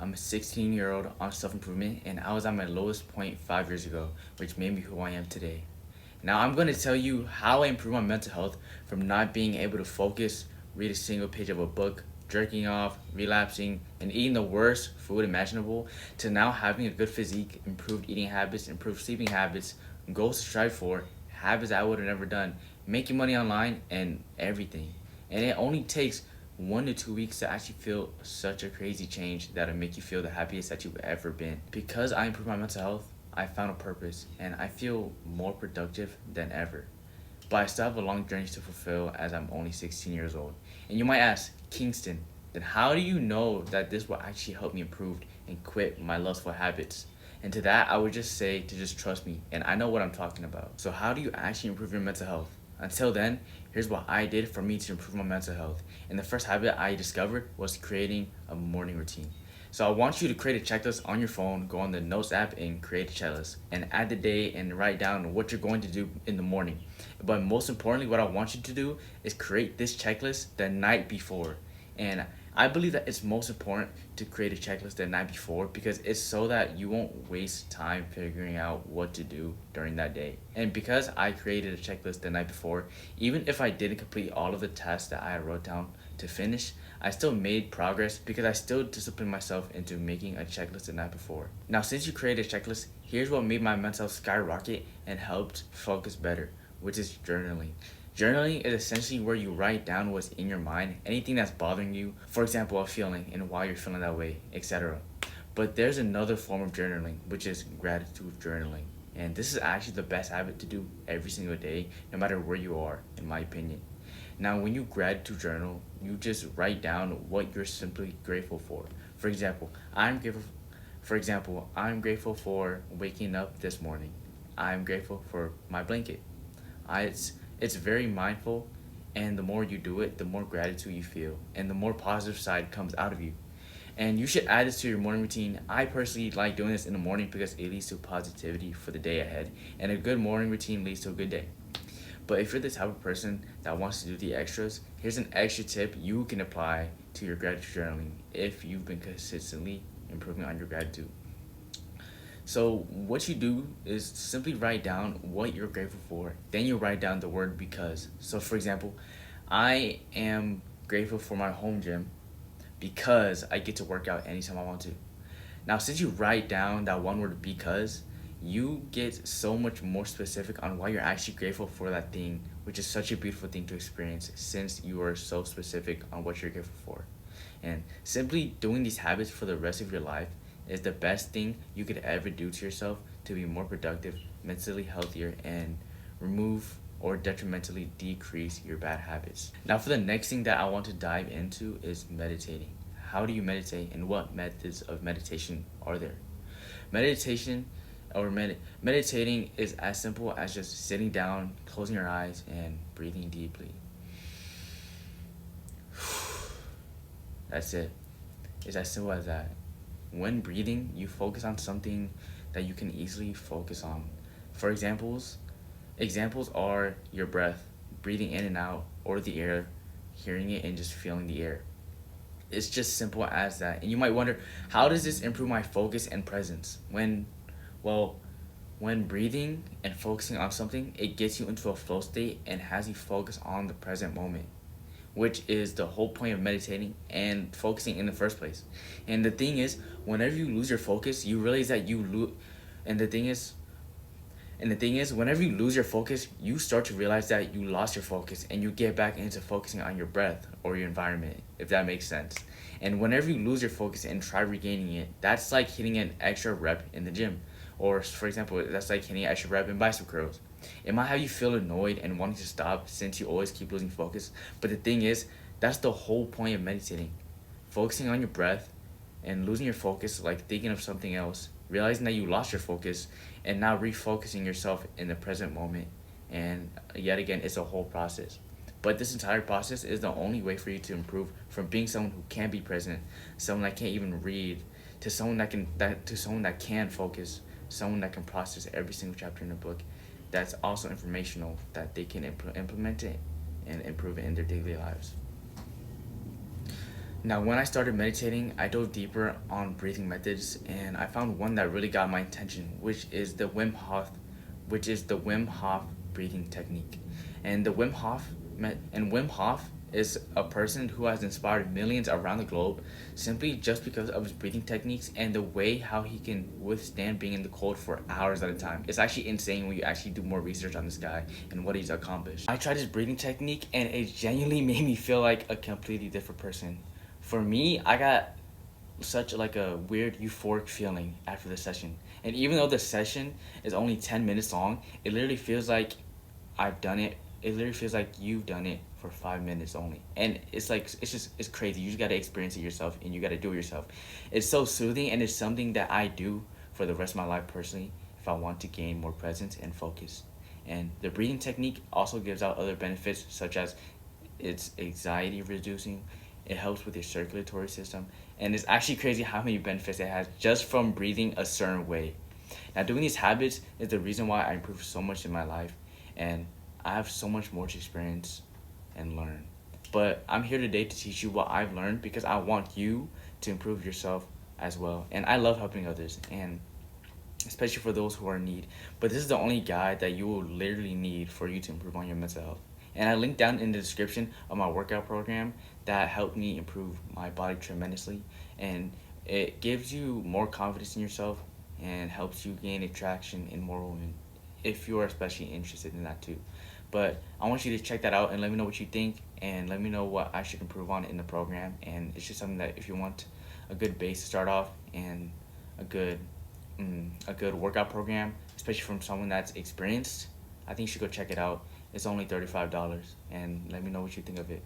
I'm a 16-year-old on self-improvement, and I was at my lowest point 5 years ago, which made me who I am today. Now I'm going to tell you how I improved my mental health from not being able to focus, read a single page of a book, jerking off, relapsing, and eating the worst food imaginable, to now having a good physique, improved eating habits, improved sleeping habits, goals to strive for, habits I would have never done, making money online, and everything. And it only takes 1 to 2 weeks to actually feel such a crazy change that'll make you feel the happiest that you've ever been. Because I improved my mental health, I found a purpose and I feel more productive than ever. But I still have a long journey to fulfill as I'm only 16 years old. And you might ask, Kingston, then how do you know that this will actually help me improve and quit my lustful habits? And to that, I would just say to just trust me, and I know what I'm talking about. So, how do you actually improve your mental health? Until then, here's what I did for me to improve my mental health. And the first habit I discovered was creating a morning routine. So I want you to create a checklist on your phone, go on the Notes app and create a checklist and add the day and write down what you're going to do in the morning. But most importantly, what I want you to do is create this checklist the night before. And I believe that it's most important to create a checklist the night before because it's so that you won't waste time figuring out what to do during that day. And because I created a checklist the night before, even if I didn't complete all of the tasks that I wrote down to finish, I still made progress because I still disciplined myself into making a checklist the night before. Now, since you created a checklist, here's what made my mental health skyrocket and helped focus better, which is journaling. Journaling is essentially where you write down what's in your mind, anything that's bothering you, for example, a feeling and why you're feeling that way, etc. But there's another form of journaling, which is gratitude journaling. And this is actually the best habit to do every single day, no matter where you are, in my opinion. Now, when you gratitude journal, you just write down what you're simply grateful for. For example, I'm grateful. I'm grateful for waking up this morning. I'm grateful for my blanket. It's very mindful, and the more you do it, the more gratitude you feel, and the more positive side comes out of you. And you should add this to your morning routine. I personally like doing this in the morning because it leads to positivity for the day ahead, and a good morning routine leads to a good day. But if you're the type of person that wants to do the extras, here's an extra tip you can apply to your gratitude journaling if you've been consistently improving on your gratitude. So what you do is simply write down what you're grateful for. Then you write down the word because. So for example, I am grateful for my home gym because I get to work out anytime I want to. Now, since you write down that one word because, you get so much more specific on why you're actually grateful for that thing, which is such a beautiful thing to experience since you are so specific on what you're grateful for. And simply doing these habits for the rest of your life is the best thing you could ever do to yourself to be more productive, mentally healthier, and remove or detrimentally decrease your bad habits. Now, for the next thing that I want to dive into is meditating. How do you meditate, and what methods of meditation are there? Meditation meditating is as simple as just sitting down, closing your eyes, and breathing deeply. That's it. It's as simple as that. When breathing, you focus on something that you can easily focus on. For examples are your breath, breathing in and out, or the air, hearing it and just feeling the air. It's just simple as that. And you might wonder, how does this improve my focus and presence? Well, when breathing and focusing on something, it gets you into a flow state and has you focus on the present moment, which is the whole point of meditating and focusing in the first place. And the thing is, whenever you lose your focus, you realize that you lose. And the thing is, whenever you lose your focus, you start to realize that you lost your focus and you get back into focusing on your breath or your environment, if that makes sense. And whenever you lose your focus and try regaining it, that's like hitting an extra rep in the gym. Or, for example, that's like hitting an extra rep in bicep curls. It might have you feel annoyed and wanting to stop since you always keep losing focus. But the thing is, that's the whole point of meditating. Focusing on your breath and losing your focus, like thinking of something else, realizing that you lost your focus, and now refocusing yourself in the present moment. And yet again, it's a whole process. But this entire process is the only way for you to improve from being someone who can't be present, someone that can't even read, to someone that can focus, someone that can process every single chapter in a book. That's also informational that they can implement it and improve it in their daily lives. Now, when I started meditating, I dove deeper on breathing methods, and I found one that really got my attention, which is the Wim Hof breathing technique. And Wim Hof is a person who has inspired millions around the globe simply just because of his breathing techniques and the way how he can withstand being in the cold for hours at a time. It's actually insane when you actually do more research on this guy and what he's accomplished. I tried his breathing technique and it genuinely made me feel like a completely different person. For me, I got such like a weird euphoric feeling after the session. And even though the session is only 10 minutes long, it literally feels like I've done it. It literally feels like you've done it for 5 minutes only. And it's like it's crazy. You just gotta experience it yourself and you gotta do it yourself. It's so soothing and it's something that I do for the rest of my life personally if I want to gain more presence and focus. And the breathing technique also gives out other benefits such as it's anxiety reducing, it helps with your circulatory system, and it's actually crazy how many benefits it has just from breathing a certain way. Now, doing these habits is the reason why I improved so much in my life, and I have so much more to experience and learn. But I'm here today to teach you what I've learned because I want you to improve yourself as well. And I love helping others, and especially for those who are in need. But this is the only guide that you will literally need for you to improve on your mental health. And I linked down in the description of my workout program that helped me improve my body tremendously. And it gives you more confidence in yourself and helps you gain attraction in more women if you're especially interested in that too. But I want you to check that out and let me know what you think and let me know what I should improve on in the program. And it's just something that if you want a good base to start off and a good a good workout program, especially from someone that's experienced, I think you should go check it out. It's only $35, and let me know what you think of it.